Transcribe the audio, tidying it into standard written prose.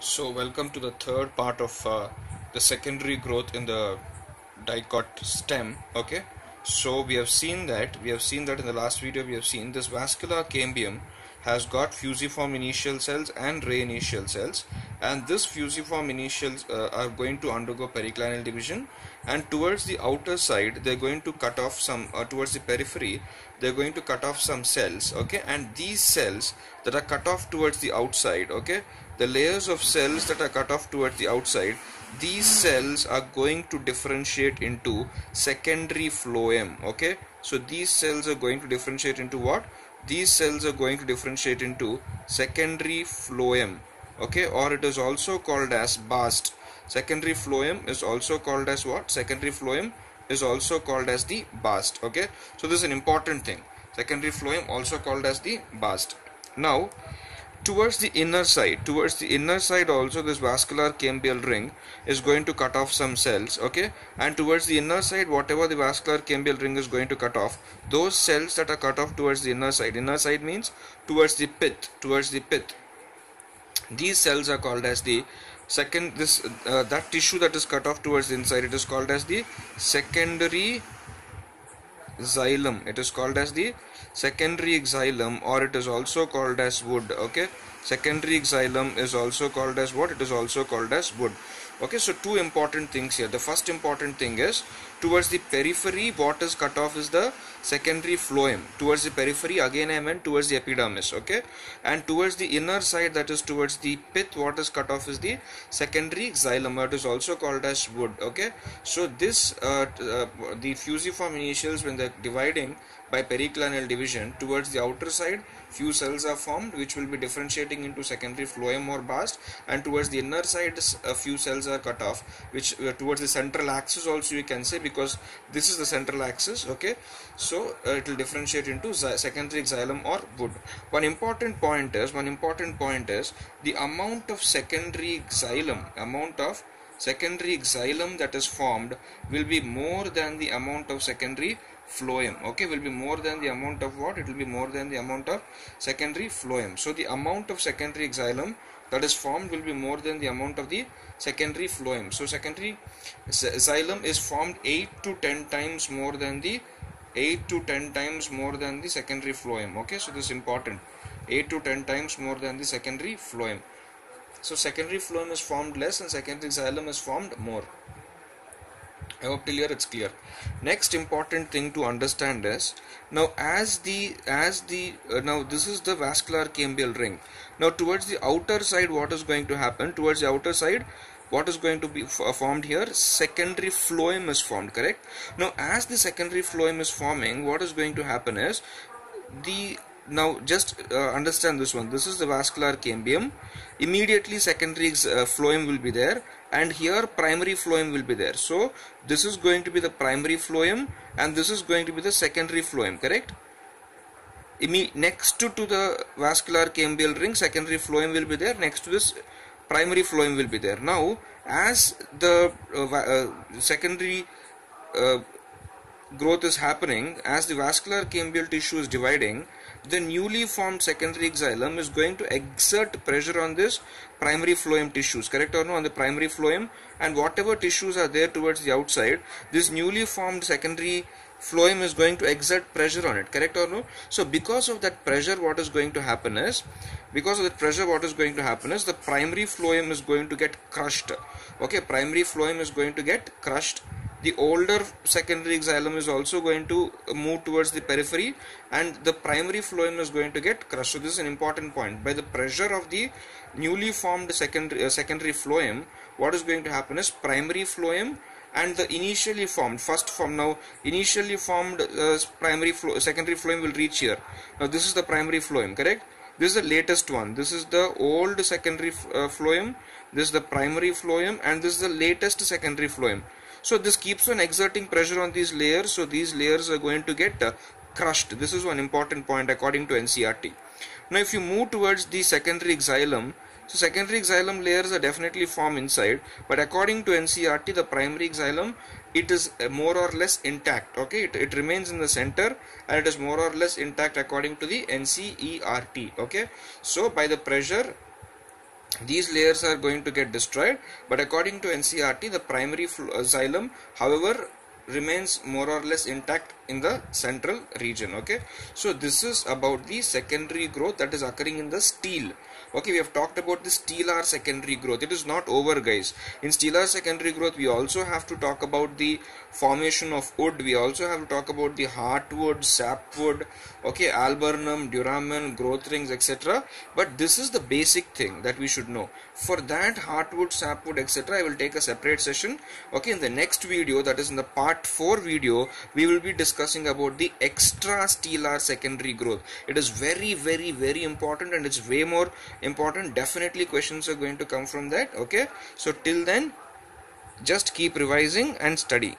So welcome to the third part of the secondary growth in the dicot stem. Okay, so we have seen that in the last video we have seen this vascular cambium has got fusiform initial cells and ray initial cells, and this fusiform initials are going to undergo periclinal division, and towards the outer side they're going to cut off some towards the periphery they're going to cut off some cells. Okay, and these cells that are cut off towards the outside, okay, the layers of cells that are cut off towards the outside, these cells are going to differentiate into secondary phloem. Okay, so these cells are going to differentiate into what? These cells are going to differentiate into secondary phloem. Okay, or it is also called as bast. Secondary phloem is also called as what? Secondary phloem is also called as the bast. Okay, so this is an important thing. Secondary phloem also called as the bast. Now towards the inner side also, this vascular cambial ring is going to cut off some cells. Okay, and towards the inner side, whatever the vascular cambial ring is going to cut off, those cells that are cut off towards the inner side means towards the pith, these cells are called as the that tissue that is cut off towards the inside, it is called as the secondary xylem. It is called as the secondary xylem, or it is also called as wood. Okay, secondary xylem is also called as what? It is also called as wood. Okay, so two important things here. The first important thing is towards the periphery, what is cut off is the secondary phloem. Towards the periphery, again I meant towards the epidermis. Okay, and towards the inner side, that is towards the pith, what is cut off is the secondary xylem. It is also called as wood. Okay, so this the fusiform initials, when they're dividing by periclinal division, towards the outer side few cells are formed which will be differentiating into secondary phloem or bast, and towards the inner side a few cells are cut off which towards the central axis also you can say, because this is the central axis. Okay, so it will differentiate into secondary xylem or wood. One important point is the amount of secondary xylem that is formed will be more than the amount of secondary phloem. Okay, will be more than the amount of what? It will be more than the amount of secondary phloem. So the amount of secondary xylem that is formed will be more than the amount of the secondary phloem. So secondary xylem is formed 8 to 10 times more than the secondary phloem. Okay, so this is important. 8 to 10 times more than the secondary phloem. So secondary phloem is formed less and secondary xylem is formed more. I hope till here it's clear. Next important thing to understand is, now now this is the vascular cambial ring. Now towards the outer side, what is going to happen? Towards the outer side, what is going to be formed here? Secondary phloem is formed, correct? Now as the secondary phloem is forming, what is going to happen is now just understand this one. This is the vascular cambium. Immediately secondary phloem will be there, and here primary phloem will be there. So this is going to be the primary phloem and this is going to be the secondary phloem, correct? Next to the vascular cambial ring, secondary phloem will be there. Next to this, primary phloem will be there. Now as the secondary growth is happening, as the vascular cambial tissue is dividing, the newly formed secondary xylem is going to exert pressure on this primary phloem tissues, correct or no? On the primary phloem, and whatever tissues are there towards the outside, this newly formed secondary phloem is going to exert pressure on it, correct or no? So because of that pressure, what is going to happen is the primary phloem is going to get crushed. Okay, primary phloem is going to get crushed. The older secondary xylem is also going to move towards the periphery, and the primary phloem is going to get crushed. So this is an important point. By the pressure of the newly formed secondary phloem, what is going to happen is primary phloem and the initially formed secondary phloem will reach here. Now this is the primary phloem, correct? This is the latest one. This is the old secondary phloem, this is the primary phloem, and this is the latest secondary phloem. So this keeps on exerting pressure on these layers, so these layers are going to get crushed. This is one important point according to NCERT. Now if you move towards the secondary xylem, so secondary xylem layers are definitely formed inside, but according to NCERT, the primary xylem, it is more or less intact. Okay, it remains in the center and it is more or less intact according to the NCERT. Okay, so by the pressure these layers are going to get destroyed, but according to NCERT, the primary xylem, however, remains more or less intact in the central region. Okay, so this is about the secondary growth that is occurring in the stele. Okay, we have talked about the stellar secondary growth. It is not over, guys. In stellar secondary growth, we also have to talk about the formation of wood. We also have to talk about the heartwood, sapwood, okay, alburnum, duramen, growth rings, etc. But this is the basic thing that we should know. For that, heartwood, sapwood, etc., I will take a separate session. Okay, in the next video, that is in the part 4 video, we will be discussing about the extrastellar secondary growth. It is very, very, very important, and it's way more important. Definitely questions are going to come from that. Okay, so till then, just keep revising and study.